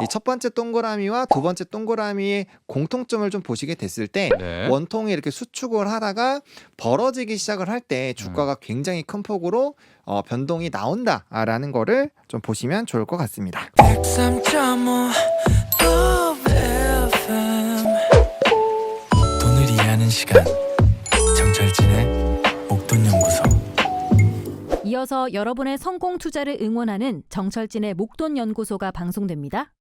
이 첫 번째 동그라미와 두 번째 동그라미의 공통점을 좀 보시게 됐을 때 네. 원통이 이렇게 수축을 하다가 벌어지기 시작을 할 때 주가가 굉장히 큰 폭으로 변동이 나온다라는 거를 좀 보시면 좋을 것 같습니다. 103.5 FM 돈을 이해하는 시간 정철진의 목돈연구소. 이어서 여러분의 성공 투자를 응원하는 정철진의 목돈 연구소가 방송됩니다.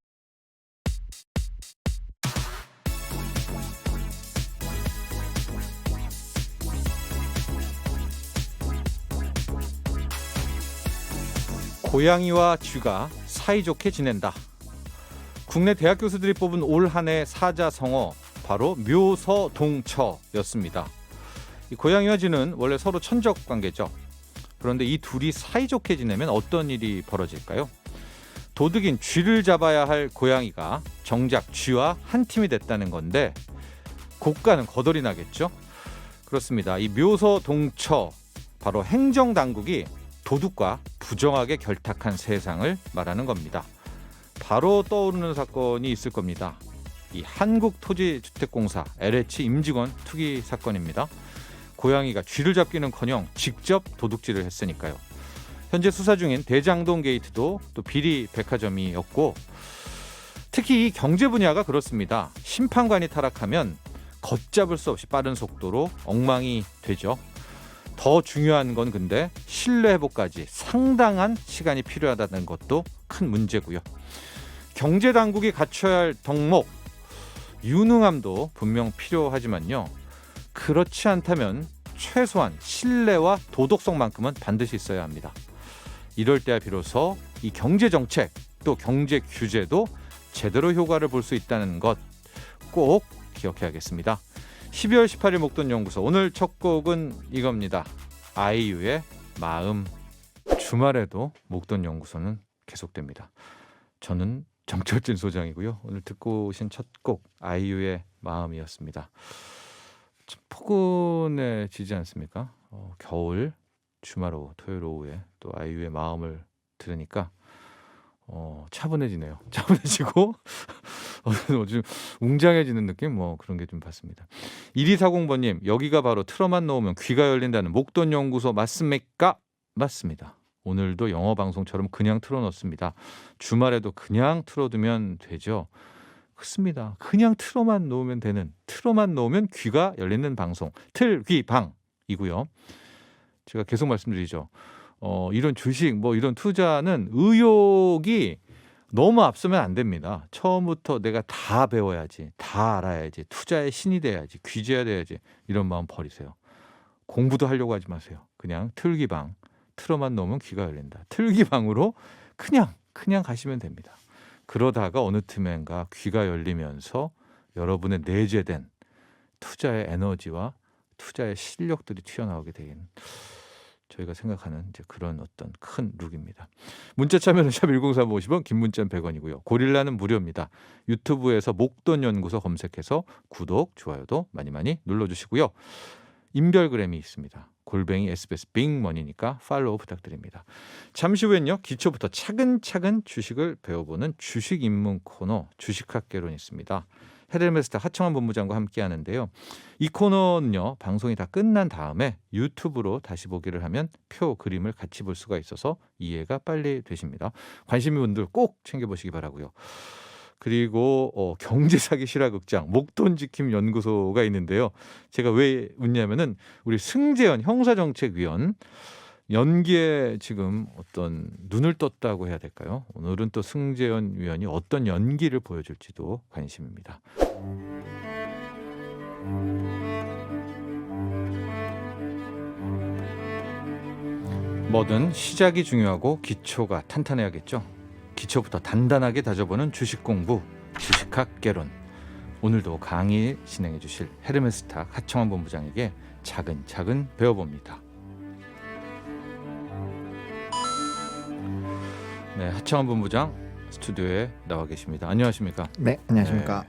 고양이와 쥐가 사이좋게 지낸다. 국내 대학 교수들이 뽑은 올 한 해 사자성어 바로 묘서동처였습니다. 이 고양이와 쥐는 원래 서로 천적 관계죠. 그런데 이 둘이 사이좋게 지내면 어떤 일이 벌어질까요? 도둑인 쥐를 잡아야 할 고양이가 정작 쥐와 한 팀이 됐다는 건데 고가는 거덜이 나겠죠? 그렇습니다. 이 묘서동처 바로 행정당국이 도둑과 부정하게 결탁한 세상을 말하는 겁니다. 바로 떠오르는 사건이 있을 겁니다. 이 한국토지주택공사 LH 임직원 투기 사건입니다. 고양이가 쥐를 잡기는커녕 직접 도둑질을 했으니까요. 현재 수사 중인 대장동 게이트도 또 비리 백화점이었고 특히 이 경제 분야가 그렇습니다. 심판관이 타락하면 걷잡을 수 없이 빠른 속도로 엉망이 되죠. 더 중요한 건 근데 신뢰 회복까지 상당한 시간이 필요하다는 것도 큰 문제고요. 경제 당국이 갖춰야 할 덕목, 유능함도 분명 필요하지만요. 그렇지 않다면 최소한 신뢰와 도덕성만큼은 반드시 있어야 합니다. 이럴 때야 비로소 이 경제 정책 또 경제 규제도 제대로 효과를 볼 수 있다는 것 꼭 기억해야겠습니다. 12월 18일 목돈연구소 오늘 첫 곡은 이겁니다. 아이유의 마음. 주말에도 목돈연구소는 계속됩니다. 저는 정철진 소장이고요. 오늘 듣고 오신 첫 곡 아이유의 마음이었습니다. 좀 포근해지지 않습니까? 겨울 주말 오후 토요일 오후에 또 아이유의 마음을 들으니까 차분해지네요. 차분해지고 좀 웅장해지는 느낌 그런 게 좀 봤습니다. 1240번님 여기가 바로 틀어만 놓으면 귀가 열린다는 목돈연구소 맞습니까? 맞습니다. 오늘도 영어 방송처럼 그냥 틀어놓습니다. 주말에도 그냥 틀어두면 되죠. 그렇습니다. 그냥 틀어만 놓으면 되는 틀어만 놓으면 귀가 열리는 방송 틀귀방이고요. 제가 계속 말씀드리죠. 이런 주식 이런 투자는 의욕이 너무 앞서면 안 됩니다. 처음부터 내가 다 배워야지, 다 알아야지, 투자의 신이 돼야지, 귀재야 돼야지 이런 마음 버리세요. 공부도 하려고 하지 마세요. 그냥 틀기방, 틀어만 놓으면 귀가 열린다. 틀기방으로 그냥 가시면 됩니다. 그러다가 어느 틈엔가 귀가 열리면서 여러분의 내재된 투자의 에너지와 투자의 실력들이 튀어나오게 되는 저희가 생각하는 이제 그런 어떤 큰 룩입니다. 문자 참여는 샵 103550원, 긴 문자는 100원이고요. 고릴라는 무료입니다. 유튜브에서 목돈연구소 검색해서 구독, 좋아요도 많이 눌러주시고요. 인별그램이 있습니다. 골뱅이 SBS 빅머니니까 팔로우 부탁드립니다. 잠시 후엔요. 기초부터 차근차근 주식을 배워보는 주식 입문 코너 주식학개론이 있습니다. 헤르메스타 하청환 본부장과 함께 하는데요. 이 코너는요. 방송이 다 끝난 다음에 유튜브로 다시 보기를 하면 표 그림을 같이 볼 수가 있어서 이해가 빨리 되십니다. 관심 있는 분들 꼭 챙겨보시기 바라고요. 그리고 경제사기 실화극장 목돈지킴 연구소가 있는데요. 제가 왜 웃냐면은 우리 승재현 형사정책위원 연기에 지금 어떤 눈을 떴다고 해야 될까요? 오늘은 또 승재현 위원이 어떤 연기를 보여줄지도 관심입니다. 뭐든 시작이 중요하고 기초가 탄탄해야겠죠. 기초부터 단단하게 다져보는 주식 공부, 주식학개론. 오늘도 강의 진행해 주실 헤르메스타 하청환 본부장에게 차근차근 배워봅니다. 네, 하청환 본부장 스튜디오에 나와 계십니다. 안녕하십니까? 네, 안녕하십니까? 네,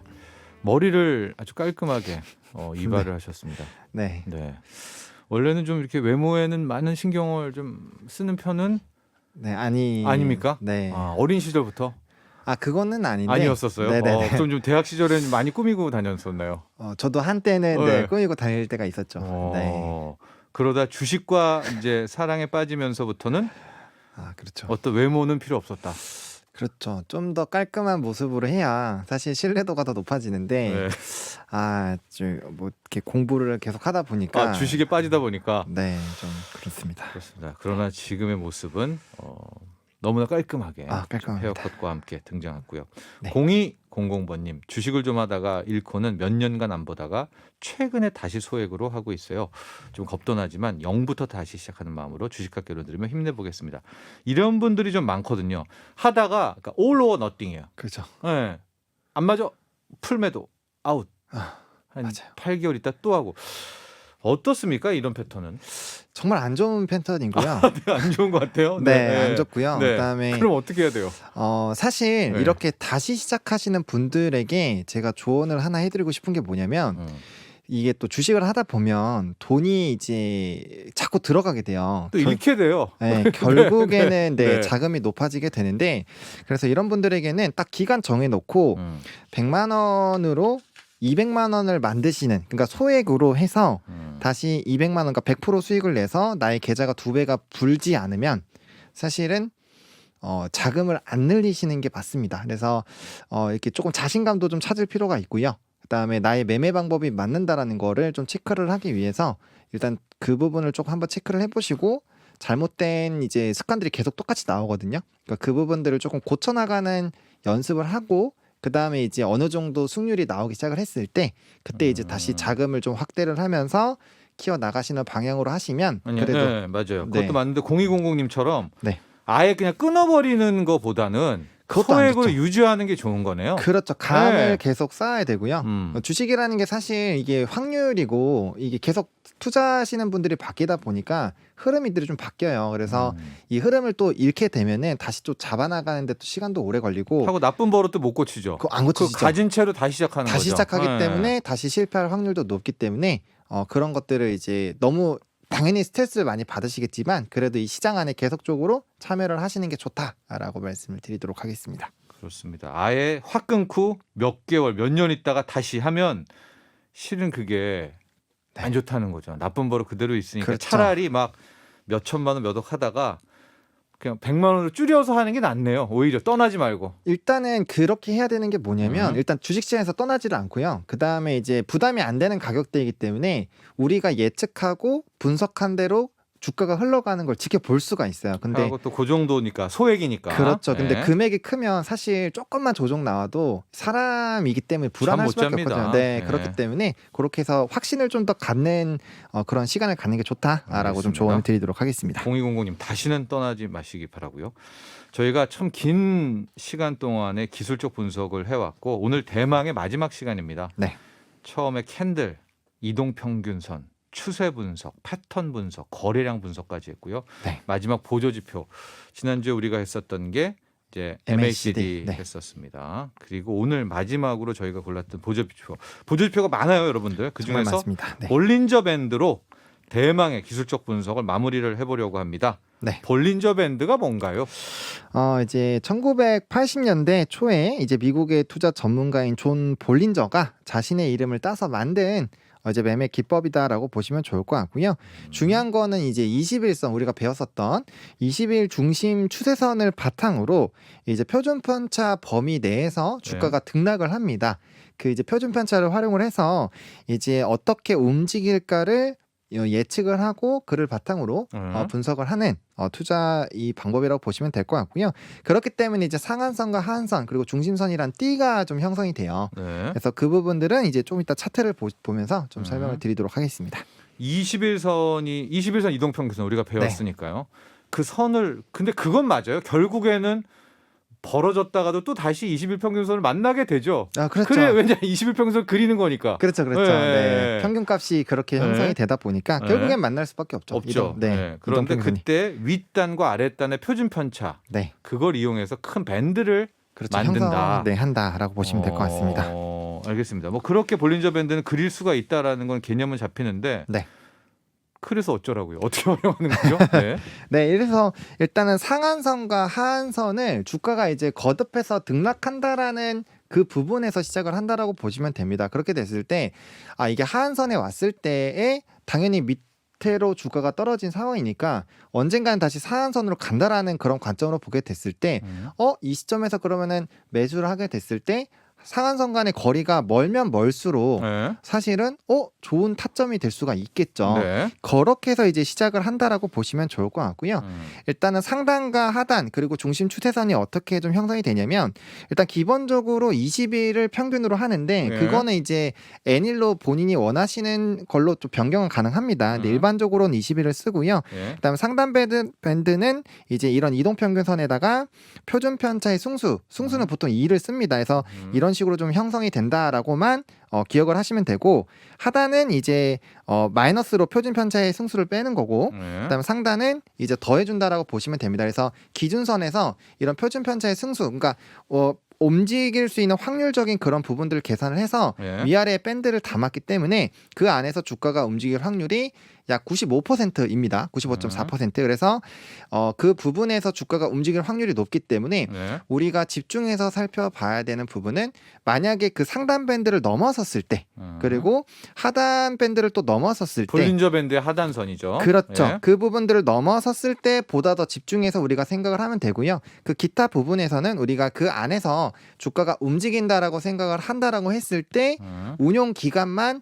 머리를 아주 깔끔하게 이발을 네. 하셨습니다. 네. 네. 원래는 좀 이렇게 외모에는 많은 신경을 좀 쓰는 편은 네, 아닙니까? 네. 어린 시절부터? 아 그거는 아닌데. 아니었었어요. 네네네. 좀 대학 시절에는 많이 꾸미고 다녔었나요? 저도 한때는 네. 네, 꾸미고 다닐 때가 있었죠. 네. 그러다 주식과 이제 사랑에 빠지면서부터는 아 그렇죠. 어떤 외모는 필요 없었다. 그렇죠. 좀 더 깔끔한 모습으로 해야 사실 신뢰도가 더 높아지는데 네. 뭐 이렇게 공부를 계속 하다 보니까 주식에 빠지다 보니까 네, 좀 그렇습니다. 그렇습니다. 그러나 지금의 모습은 너무나 깔끔하게 깔끔합니다. 헤어컷과 함께 등장했고요. 네. 0200번님 주식을 좀 하다가 잃고는 몇 년간 안 보다가 최근에 다시 소액으로 하고 있어요. 좀 겁도 나지만 0부터 다시 시작하는 마음으로 주식학교를 들으며 힘내보겠습니다. 이런 분들이 좀 많거든요. 하다가 그러니까 all or nothing이에요. 그렇죠. 네. 안 맞아 풀매도 아웃. 한 맞아요. 8개월 있다 또 하고. 어떻습니까 이런 패턴은? 정말 안 좋은 패턴이고요. 안 좋은 것 같아요. 네, 안 좋고요. 네. 그다음에 그럼 어떻게 해야 돼요? 사실 네. 이렇게 다시 시작하시는 분들에게 제가 조언을 하나 해드리고 싶은 게 뭐냐면 이게 또 주식을 하다 보면 돈이 이제 자꾸 들어가게 돼요. 또 잃게 돼요. 네, 결국에는 네. 자금이 높아지게 되는데 그래서 이런 분들에게는 딱 기간 정해놓고 100만 원으로 200만 원을 만드시는 그러니까 소액으로 해서 다시 200만 원, 그러니까 100% 수익을 내서 나의 계좌가 2배가 불지 않으면 사실은 자금을 안 늘리시는 게 맞습니다. 그래서 이렇게 조금 자신감도 좀 찾을 필요가 있고요. 그다음에 나의 매매 방법이 맞는다라는 거를 좀 체크를 하기 위해서 일단 그 부분을 조금 한번 체크를 해보시고 잘못된 이제 습관들이 계속 똑같이 나오거든요. 그러니까 그 부분들을 조금 고쳐나가는 연습을 하고 그 다음에 이제 어느 정도 승률이 나오기 시작을 했을 때 그때 이제 다시 자금을 좀 확대를 하면서 키워 나가시는 방향으로 하시면 아니요, 그래도 네, 맞아요. 네. 그것도 맞는데 0200님처럼 네. 아예 그냥 끊어버리는 것보다는 그것도 안 소액으로 좋죠. 유지하는 게 좋은 거네요. 그렇죠. 감을 네. 계속 쌓아야 되고요. 음. 주식이라는 게 사실 이게 확률이고 이게 계속 투자하시는 분들이 바뀌다 보니까 흐름이들이 좀 바뀌어요. 그래서 이 흐름을 또 잃게 되면은 다시 또 잡아나가는데 또 시간도 오래 걸리고 하고 나쁜 버릇도 못 고치죠. 그거 안 그 고치시죠. 가진 채로 다시 시작하는 다시 거죠. 시작하기 네. 때문에 다시 실패할 확률도 높기 때문에 그런 것들을 이제 너무 당연히 스트레스를 많이 받으시겠지만 그래도 이 시장 안에 계속적으로 참여를 하시는 게 좋다라고 말씀을 드리도록 하겠습니다. 그렇습니다. 아예 확 끊고 몇 개월, 몇 년 있다가 다시 하면 실은 그게 안 좋다는 거죠. 나쁜 버릇 그대로 있으니까 그렇죠. 차라리 막 몇 천만 원, 몇 억 하다가 그냥 100만 원으로 줄여서 하는 게 낫네요. 오히려 떠나지 말고. 일단은 그렇게 해야 되는 게 뭐냐면 음. 일단 주식시장에서 떠나지를 않고요. 그 다음에 이제 부담이 안 되는 가격대이기 때문에 우리가 예측하고 분석한 대로 주가가 흘러가는 걸 지켜볼 수가 있어요. 근데 하고 또 그 정도니까 소액이니까. 그렇죠. 근데 네. 금액이 크면 사실 조금만 조정 나와도 사람이기 때문에 불안할 못 수밖에 잡니다. 없거든요. 네, 네. 그렇기 때문에 그렇게 해서 확신을 좀 더 갖는 그런 시간을 갖는 게 좋다라고 좀 알겠습니다. 조언을 드리도록 하겠습니다. 0200님 다시는 떠나지 마시기 바라고요. 저희가 참 긴 시간 동안에 기술적 분석을 해왔고 오늘 대망의 마지막 시간입니다. 네. 처음에 캔들, 이동평균선, 추세 분석, 패턴 분석, 거래량 분석까지 했고요. 네. 마지막 보조지표. 지난주에 우리가 했었던 게 이제 MACD, MACD 네. 했었습니다. 그리고 오늘 마지막으로 저희가 골랐던 보조지표. 보조지표가 많아요, 여러분들. 그 정말 중에서 많습니다. 네. 볼린저 밴드로 대망의 기술적 분석을 마무리를 해보려고 합니다. 네. 볼린저 밴드가 뭔가요? 이제 1980년대 초에 이제 미국의 투자 전문가인 존 볼린저가 자신의 이름을 따서 만든 이제 매매 기법이다라고 보시면 좋을 것 같고요. 중요한 거는 이제 21선 우리가 배웠었던 20일 중심 추세선을 바탕으로 이제 표준 편차 범위 내에서 주가가 등락을 합니다. 그 이제 표준 편차를 활용을 해서 이제 어떻게 움직일까를 예측을 하고 그를 바탕으로 분석을 하는 투자 이 방법이라고 보시면 될 것 같고요. 그렇기 때문에 이제 상한선과 하한선 그리고 중심선이란 띠가 좀 형성이 돼요. 네. 그래서 그 부분들은 이제 좀 이따 차트를 보면서 좀 설명을 드리도록 하겠습니다. 21선 이동평균선 우리가 배웠으니까요. 그 선을 근데 그건 맞아요. 결국에는 벌어졌다가도 또 다시 21평균선을 만나게 되죠. 그렇죠. 그래 왜냐 21평균선 그리는 거니까. 그렇죠. 네. 네. 평균값이 그렇게 형성이 네. 되다 보니까 네. 결국엔 만날 수밖에 없죠. 없죠. 네. 그런데 이동평균이. 그때 윗단과 아랫단의 표준 편차 네. 그걸 이용해서 큰 밴드를 그렇죠. 만든다. 한다라고 보시면 될 것 같습니다. 알겠습니다. 뭐 그렇게 볼린저 밴드는 그릴 수가 있다라는 건 개념은 잡히는데 네. 그래서 어쩌라고요? 어떻게 활용하는 거죠? 네. 네, 이래서 일단은 상한선과 하한선을 주가가 이제 거듭해서 등락한다라는 그 부분에서 시작을 한다라고 보시면 됩니다. 그렇게 됐을 때, 이게 하한선에 왔을 때에 당연히 밑으로 주가가 떨어진 상황이니까 언젠가는 다시 상한선으로 간다라는 그런 관점으로 보게 됐을 때, 이 시점에서 그러면은 매수를 하게 됐을 때 상한선 간의 거리가 멀면 멀수록 네. 사실은 좋은 타점이 될 수가 있겠죠. 네. 그렇게 해서 이제 시작을 한다라고 보시면 좋을 것 같고요. 음. 일단은 상단과 하단 그리고 중심 추세선이 어떻게 좀 형성이 되냐면 일단 기본적으로 20일을 평균으로 하는데 네. 그거는 이제 N일로 본인이 원하시는 걸로 좀 변경은 가능합니다. 근데 음. 일반적으로는 20일을 쓰고요. 예. 그다음에 상단 밴드는 이제 이런 이동 평균선에다가 표준 편차의 승수는 보통 2를 씁니다. 그래서 이런 식으로 좀 형성이 된다라고만 기억을 하시면 되고 하단은 이제 마이너스로 표준 편차의 승수를 빼는 거고 네. 그다음에 상단은 이제 더해준다라고 보시면 됩니다. 그래서 기준선에서 이런 표준 편차의 승수, 그러니까 움직일 수 있는 확률적인 그런 부분들을 계산을 해서 예. 위아래에 밴드를 담았기 때문에 그 안에서 주가가 움직일 확률이 약 95%입니다. 95.4%. 그래서 그 부분에서 주가가 움직일 확률이 높기 때문에 네. 우리가 집중해서 살펴봐야 되는 부분은 만약에 그 상단 밴드를 넘어섰을 때 그리고 하단 밴드를 또 넘어섰을 때 볼린저 밴드의 하단선이죠. 그렇죠. 예. 그 부분들을 넘어섰을 때 보다 더 집중해서 우리가 생각을 하면 되고요. 그 기타 부분에서는 우리가 그 안에서 주가가 움직인다라고 생각을 한다라고 했을 때 운용 기간만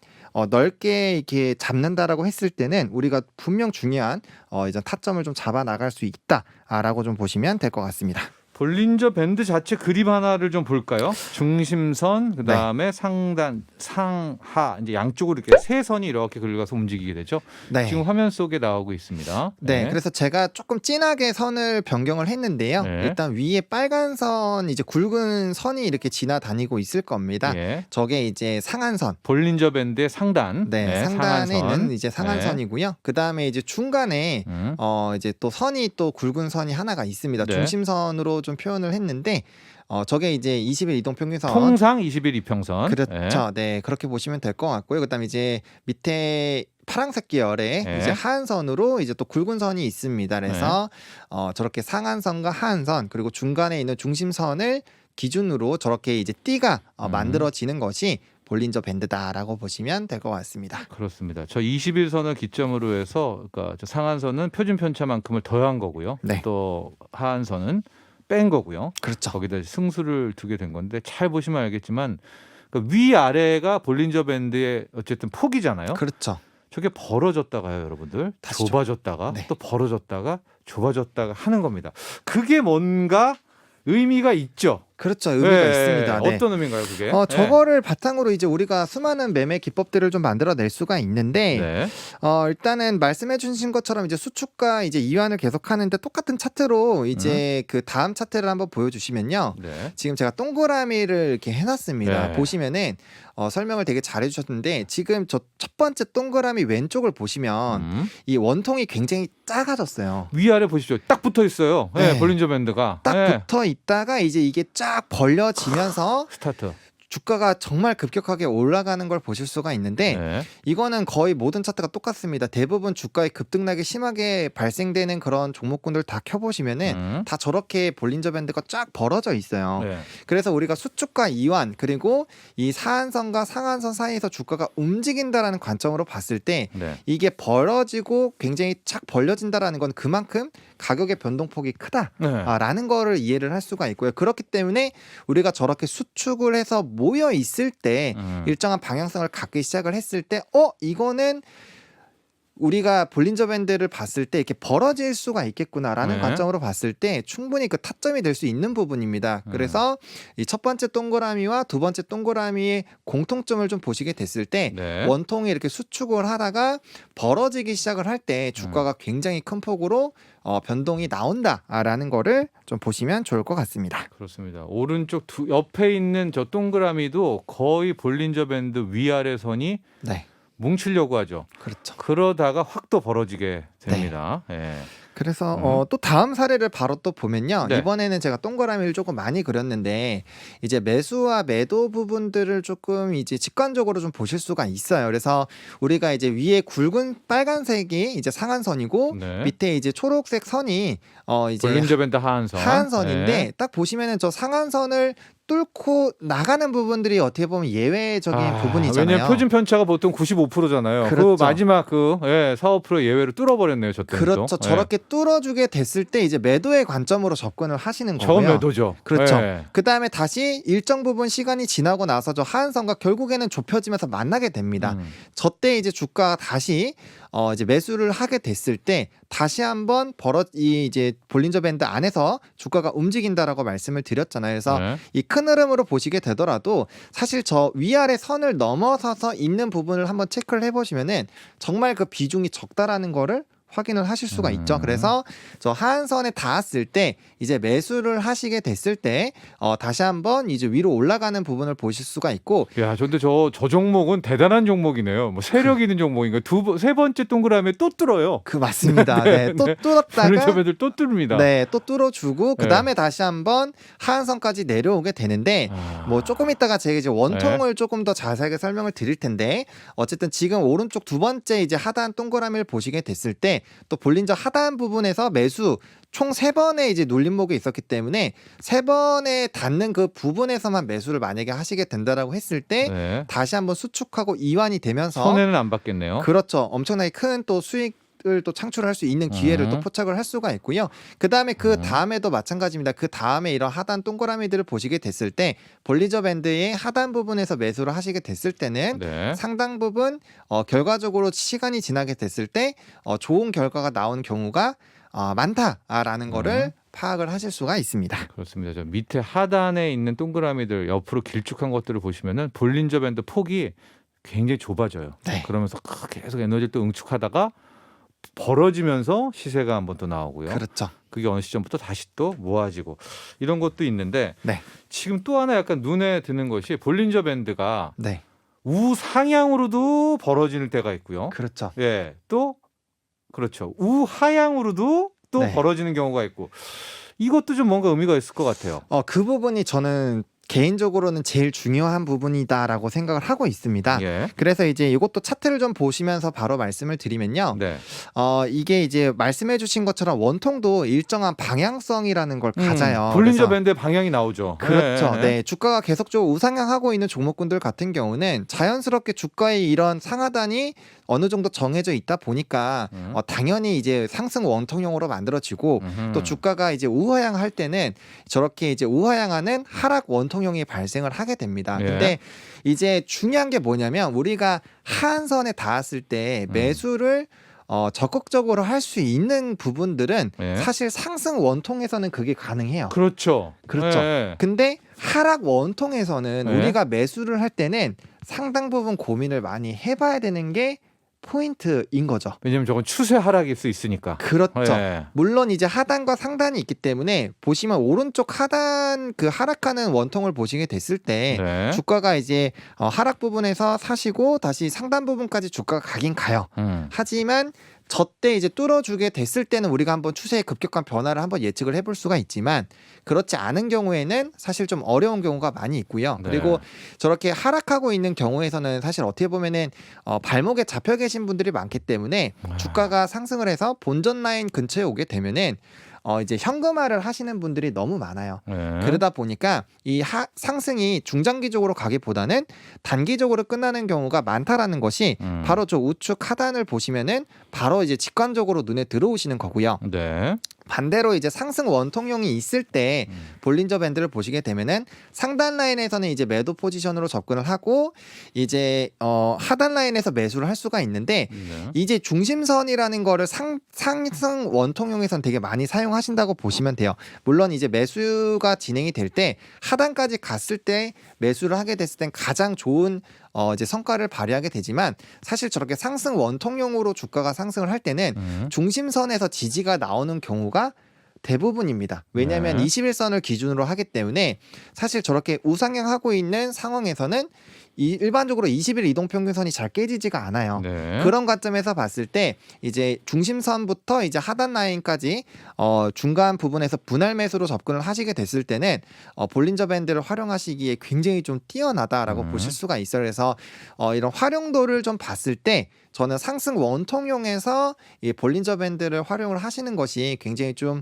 넓게 이렇게 잡는다라고 했을 때는 우리가 분명 중요한 이제 타점을 좀 잡아 나갈 수 있다라고 좀 보시면 될 것 같습니다. 볼린저 밴드 자체 그림 하나를 좀 볼까요? 중심선, 그 다음에 상단, 상하 이제 양쪽으로 이렇게 세 선이 이렇게 긁어서 움직이게 되죠. 네. 지금 화면 속에 나오고 있습니다. 네, 그래서 제가 조금 진하게 선을 변경을 했는데요. 네. 일단 위에 빨간 선, 이제 굵은 선이 이렇게 지나다니고 있을 겁니다. 예. 저게 이제 상한선. 볼린저 밴드의 상단, 네, 상단에 상한선. 있는 이제 상한선이고요. 그 다음에 이제 중간에 이제 또 선이 또 굵은 선이 하나가 있습니다. 네. 중심선으로 좀 표현을 했는데 저게 이제 20일 이동 평균선. 통상 20일 이평선. 그렇죠. 네, 그렇게 보시면 될 것 같고요. 그다음에 이제 밑에 파란색 계열의 네. 이제 하한선으로 이제 또 굵은 선이 있습니다. 그래서 저렇게 상한선과 하한선 그리고 중간에 있는 중심선을 기준으로 저렇게 이제 띠가 만들어지는 것이 볼린저 밴드다라고 보시면 될 것 같습니다. 그렇습니다. 저 21선을 기점으로 해서 그러니까 저 상한선은 표준 편차만큼을 더한 거고요. 네. 또 하한선은 뺀 거고요. 그렇죠. 거기다 승수를 두게 된 건데 잘 보시면 알겠지만 그러니까 위 아래가 볼린저 밴드의 어쨌든 폭이잖아요. 그렇죠. 저게 벌어졌다가요, 여러분들. 다시 좁아졌다가 네. 또 벌어졌다가 좁아졌다가 하는 겁니다. 그게 뭔가 의미가 있죠. 그렇죠. 의미가 네. 있습니다. 네. 어떤 의미인가요, 그게? 저거를 바탕으로 이제 우리가 수많은 매매 기법들을 좀 만들어낼 수가 있는데 네. 일단은 말씀해 주신 것처럼 이제 수축과 이제 이완을 계속하는데 똑같은 차트로 이제 그 다음 차트를 한번 보여주시면요. 네. 지금 제가 동그라미를 이렇게 해놨습니다. 네. 보시면은 설명을 되게 잘해주셨는데 지금 저 첫 번째 동그라미 왼쪽을 보시면 이 원통이 굉장히 작아졌어요. 위아래 보십시오. 딱 붙어 있어요. 네. 네. 볼린저 밴드가. 딱 네. 붙어 있다가 이제 이게 쫙 벌려지면서 스타트. 주가가 정말 급격하게 올라가는 걸 보실 수가 있는데 네. 이거는 거의 모든 차트가 똑같습니다. 대부분 주가의 급등락이 심하게 발생되는 그런 종목군들 다 켜보시면은 다 저렇게 볼린저 밴드가 쫙 벌어져 있어요. 네. 그래서 우리가 수축과 이완 그리고 이 사한선과 상한선 사이에서 주가가 움직인다라는 관점으로 봤을 때 네. 이게 벌어지고 굉장히 착 벌려진다라는 건 그만큼 가격의 변동폭이 크다라는 네. 거를 이해를 할 수가 있고요. 그렇기 때문에 우리가 저렇게 수축을 해서 모여 있을 때 일정한 방향성을 갖기 시작을 했을 때 이거는 우리가 볼린저 밴드를 봤을 때 이렇게 벌어질 수가 있겠구나라는 네. 관점으로 봤을 때 충분히 그 타점이 될 수 있는 부분입니다. 그래서 이 첫 번째 동그라미와 두 번째 동그라미의 공통점을 좀 보시게 됐을 때 네. 원통이 이렇게 수축을 하다가 벌어지기 시작을 할 때 주가가 굉장히 큰 폭으로 변동이 나온다라는 거를 좀 보시면 좋을 것 같습니다. 그렇습니다. 오른쪽 옆에 있는 저 동그라미도 거의 볼린저 밴드 위아래 선이 네, 뭉치려고 하죠. 그렇죠. 그러다가 확 또 벌어지게 됩니다. 예. 그래서 또 다음 사례를 바로 또 보면요. 네. 이번에는 제가 동그라미를 조금 많이 그렸는데 이제 매수와 매도 부분들을 조금 이제 직관적으로 좀 보실 수가 있어요. 그래서 우리가 이제 위에 굵은 빨간색이 이제 상한선이고 네. 밑에 이제 초록색 선이 이제 볼린저 밴드 하한선. 하한선인데 네. 딱 보시면은 저 상한선을 뚫고 나가는 부분들이 어떻게 보면 예외적인 부분이잖아요. 왜냐면 표준 편차가 보통 95%잖아요. 그렇죠. 그 마지막 4~5% 예외로 뚫어버렸네요. 저 때는 그렇죠. 또. 저렇게 뚫어주게 됐을 때 이제 매도의 관점으로 접근을 하시는 저 거고요. 매도죠. 그렇죠. 예. 그 다음에 다시 일정 부분 시간이 지나고 나서 저 하한선과 결국에는 좁혀지면서 만나게 됩니다. 저때 이제 주가가 다시 이제 매수를 하게 됐을 때 다시 한번 이제 볼린저 밴드 안에서 주가가 움직인다라고 말씀을 드렸잖아요. 그래서 네. 이 큰 흐름으로 보시게 되더라도 사실 저 위아래 선을 넘어서서 있는 부분을 한번 체크를 해보시면은 정말 그 비중이 적다라는 거를 확인을 하실 수가 있죠. 그래서 저 하한선에 닿았을 때 이제 매수를 하시게 됐을 때 다시 한번 이제 위로 올라가는 부분을 보실 수가 있고 야, 근데 저 종목은 대단한 종목이네요. 뭐 세력 있는 종목인가? 세 번째 동그라미에 또 뚫어요. 그 맞습니다. 네, 또 볼린저 뚫었다가 밴드를 또 뚫습니다. 네, 또 뚫어주고 그 네. 다음에 다시 한번 하한선까지 내려오게 되는데 뭐 조금 있다가 제가 이제 원통을 조금 더 자세하게 설명을 드릴 텐데 어쨌든 지금 오른쪽 두 번째 이제 하단 동그라미를 보시게 됐을 때 또 볼린저 하단 부분에서 매수 총 3번의 이제 눌림목이 있었기 때문에 3번에 닿는 그 부분에서만 매수를 만약에 하시게 된다라고 했을 때 네. 다시 한번 수축하고 이완이 되면서 손해는 안 받겠네요. 그렇죠. 엄청나게 큰 또 수익을 또 창출할 수 있는 기회를 또 포착을 할 수가 있고요. 그 다음에 그 다음에도 마찬가지입니다. 그 다음에 이런 하단 동그라미들을 보시게 됐을 때 볼린저 밴드의 하단 부분에서 매수를 하시게 됐을 때는 네. 상당 부분 결과적으로 시간이 지나게 됐을 때 좋은 결과가 나온 경우가 많다라는 거를 파악을 하실 수가 있습니다. 그렇습니다. 저 밑에 하단에 있는 동그라미들 옆으로 길쭉한 것들을 보시면은 볼린저 밴드 폭이 굉장히 좁아져요. 네. 그러면서 계속 에너지를 또 응축하다가 벌어지면서 시세가 한번 또 나오고요. 그렇죠. 그게 어느 시점부터 다시 또 모아지고 이런 것도 있는데 네. 지금 또 하나 약간 눈에 드는 것이 볼린저 밴드가 네. 우상향으로도 벌어지는 때가 있고요. 그렇죠. 예, 또 그렇죠. 우하향으로도 또 네. 벌어지는 경우가 있고 이것도 좀 뭔가 의미가 있을 것 같아요. 그 부분이 저는 개인적으로는 제일 중요한 부분이다라고 생각을 하고 있습니다. 예. 그래서 이제 이것도 차트를 좀 보시면서 바로 말씀을 드리면요. 네. 이게 이제 말씀해 주신 것처럼 원통도 일정한 방향성이라는 걸 가져요. 볼린저 그래서 밴드의 방향이 나오죠. 그렇죠. 네. 네. 주가가 계속적으로 우상향하고 있는 종목군들 같은 경우는 자연스럽게 주가의 이런 상하단이 어느 정도 정해져 있다 보니까 당연히 이제 상승 원통형으로 만들어지고 또 주가가 이제 우하향할 때는 저렇게 이제 우하향하는 하락 원통형이 발생을 하게 됩니다. 예. 근데 이제 중요한 게 뭐냐면 우리가 하한선에 닿았을 때 매수를 적극적으로 할 수 있는 부분들은 예. 사실 상승 원통에서는 그게 가능해요. 그렇죠. 그렇죠. 예. 근데 하락 원통에서는 네. 우리가 매수를 할 때는 상당 부분 고민을 많이 해봐야 되는 게 포인트인 거죠. 왜냐면 저건 추세 하락일 수 있으니까. 그렇죠. 예. 물론 이제 하단과 상단이 있기 때문에 보시면 오른쪽 하단 그 하락하는 원통을 보시게 됐을 때 네. 주가가 이제 하락 부분에서 사시고 다시 상단 부분까지 주가가 가긴 가요. 하지만 저때 이제 뚫어주게 됐을 때는 우리가 한번 추세의 급격한 변화를 한번 예측을 해볼 수가 있지만 그렇지 않은 경우에는 사실 좀 어려운 경우가 많이 있고요. 네. 그리고 저렇게 하락하고 있는 경우에서는 사실 어떻게 보면은 발목에 잡혀 계신 분들이 많기 때문에 주가가 상승을 해서 본전 라인 근처에 오게 되면은 이제 현금화를 하시는 분들이 너무 많아요. 네. 그러다 보니까 이 상승이 중장기적으로 가기보다는 단기적으로 끝나는 경우가 많다라는 것이 바로 저 우측 하단을 보시면은 바로 이제 직관적으로 눈에 들어오시는 거고요. 네. 반대로 이제 상승 원통형이 있을 때 볼린저 밴드를 보시게 되면은 상단 라인에서는 이제 매도 포지션으로 접근을 하고 이제 하단 라인에서 매수를 할 수가 있는데 네. 이제 중심선이라는 거를 상승 원통형에선 되게 많이 사용하신다고 보시면 돼요. 물론 이제 매수가 진행이 될 때 하단까지 갔을 때 매수를 하게 됐을 땐 가장 좋은 이제 성과를 발휘하게 되지만 사실 저렇게 상승 원통형으로 주가가 상승을 할 때는 중심선에서 지지가 나오는 경우가 대부분입니다. 왜냐하면 네. 21선을 기준으로 하기 때문에 사실 저렇게 우상향하고 있는 상황에서는 일반적으로 20일 이동평균선이 잘 깨지지가 않아요. 네. 그런 관점에서 봤을 때 이제 중심선부터 이제 하단 라인까지 중간 부분에서 분할 매수로 접근을 하시게 됐을 때는 볼린저 밴드를 활용하시기에 굉장히 좀 뛰어나다라고 보실 수가 있어요. 그래서 이런 활용도를 좀 봤을 때 저는 상승 원통용에서 이 볼린저 밴드를 활용을 하시는 것이 굉장히 좀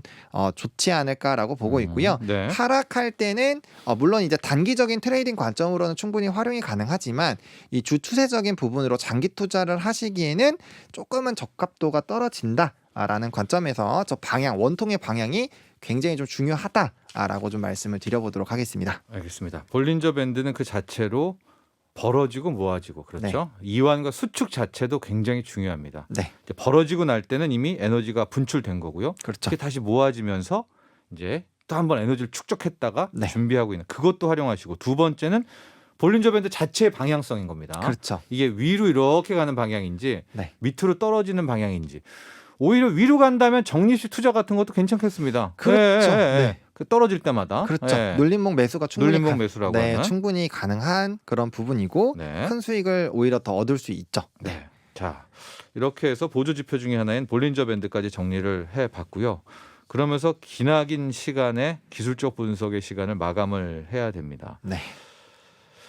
좋지 않을까라고 보고 있고요. 네. 하락할 때는 물론 이제 단기적인 트레이딩 관점으로는 충분히 활용이 가능하지만 이 주 추세적인 부분으로 장기 투자를 하시기에는 조금은 적합도가 떨어진다라는 관점에서 저 방향 원통의 방향이 굉장히 좀 중요하다라고 좀 말씀을 드려보도록 하겠습니다. 알겠습니다. 볼린저 밴드는 그 자체로 벌어지고 모아지고 그렇죠. 이완과 수축 자체도 굉장히 중요합니다. 네, 이제 벌어지고 날 때는 이미 에너지가 분출된 거고요. 그렇죠. 그게 다시 모아지면서 이제 또 한 번 에너지를 축적했다가 네. 준비하고 있는 그것도 활용하시고 두 번째는 볼린저 밴드 자체의 방향성인 겁니다. 그렇죠. 이게 위로 이렇게 가는 방향인지 네. 밑으로 떨어지는 방향인지 오히려 위로 간다면 적립식 투자 같은 것도 괜찮겠습니다. 그렇죠. 네. 그 떨어질 때마다 그렇죠. 예. 눌림목 매수가 충분히 눌림목 매수라고 네, 하는. 충분히 가능한 그런 부분이고 네. 큰 수익을 오히려 더 얻을 수 있죠. 네. 자, 이렇게 해서 보조 지표 중에 하나인 볼린저 밴드까지 정리를 해 봤고요. 그러면서 기나긴 시간에 기술적 분석의 시간을 마감을 해야 됩니다. 네.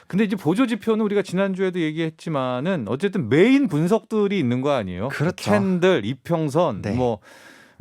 근데 이제 보조 지표는 우리가 지난주에도 얘기했지만은 어쨌든 메인 분석들이 있는 거 아니에요? 그렇죠. 캔들, 이평선, 네. 뭐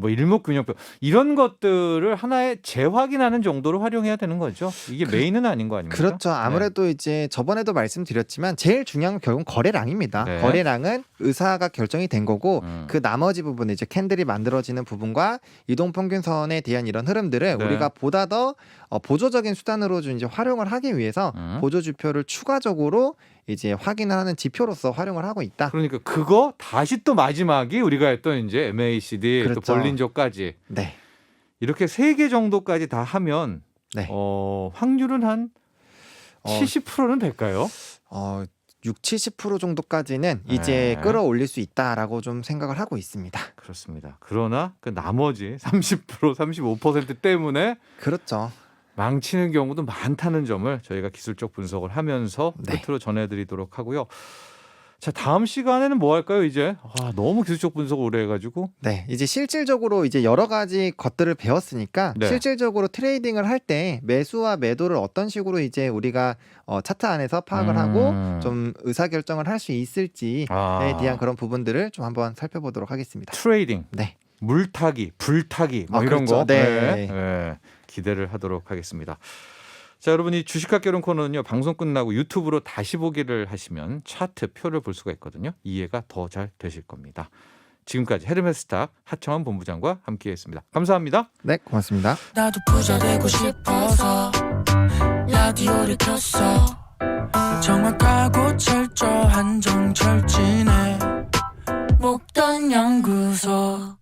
일목균형표 이런 것들을 하나의 재확인하는 정도로 활용해야 되는 거죠. 이게 메인은 아닌 거 아닙니까? 그렇죠. 아무래도 이제 저번에도 말씀드렸지만 제일 중요한 건 결국은 거래량입니다. 네. 거래량은 의사가 결정이 된 거고 네. 그 나머지 부분 이제 캔들이 만들어지는 부분과 이동평균선에 대한 이런 흐름들을 네. 우리가 보다 더 보조적인 수단으로 좀 이제 활용을 하기 위해서 보조 지표를 추가적으로 이제 확인을 하는 지표로서 활용을 하고 있다. 그러니까 그거 다시 또 마지막이 우리가 했던 이제 MACD 그렇죠. 또 볼린저까지 네. 이렇게 3개 정도까지 다 하면 네. 확률은 한 70%는 될까요? 60-70% 정도까지는 네. 이제 끌어올릴 수 있다라고 좀 생각을 하고 있습니다. 그렇습니다. 그러나 그 나머지 30%, 35% 때문에 그렇죠. 망치는 경우도 많다는 점을 저희가 기술적 분석을 하면서 네. 끝으로 전해드리도록 하고요. 자, 다음 시간에는 뭐 할까요? 이제 너무 기술적 분석을 오래 해가지고 네, 이제 실질적으로 이제 여러 가지 것들을 배웠으니까 네. 실질적으로 트레이딩을 할 때 매수와 매도를 어떤 식으로 이제 우리가 차트 안에서 파악을 하고 좀 의사 결정을 할 수 있을지에 대한 그런 부분들을 좀 한번 살펴보도록 하겠습니다. 트레이딩, 네, 물타기, 불타기 뭐 이런 그렇죠. 거 네. 네, 기대를 하도록 하겠습니다. 자, 여러분 이 주식학 개론 코너는요. 방송 끝나고 유튜브로 다시 보기를 하시면 차트 표를 볼 수가 있거든요. 이해가 더 잘 되실 겁니다. 지금까지 헤르메스탁 하청원 본부장과 함께했습니다. 감사합니다. 네, 고맙습니다. 나도 부자 되고 싶어서 라디오를 켰어. 정확하고 철저한 정철진의 목돈 연구소.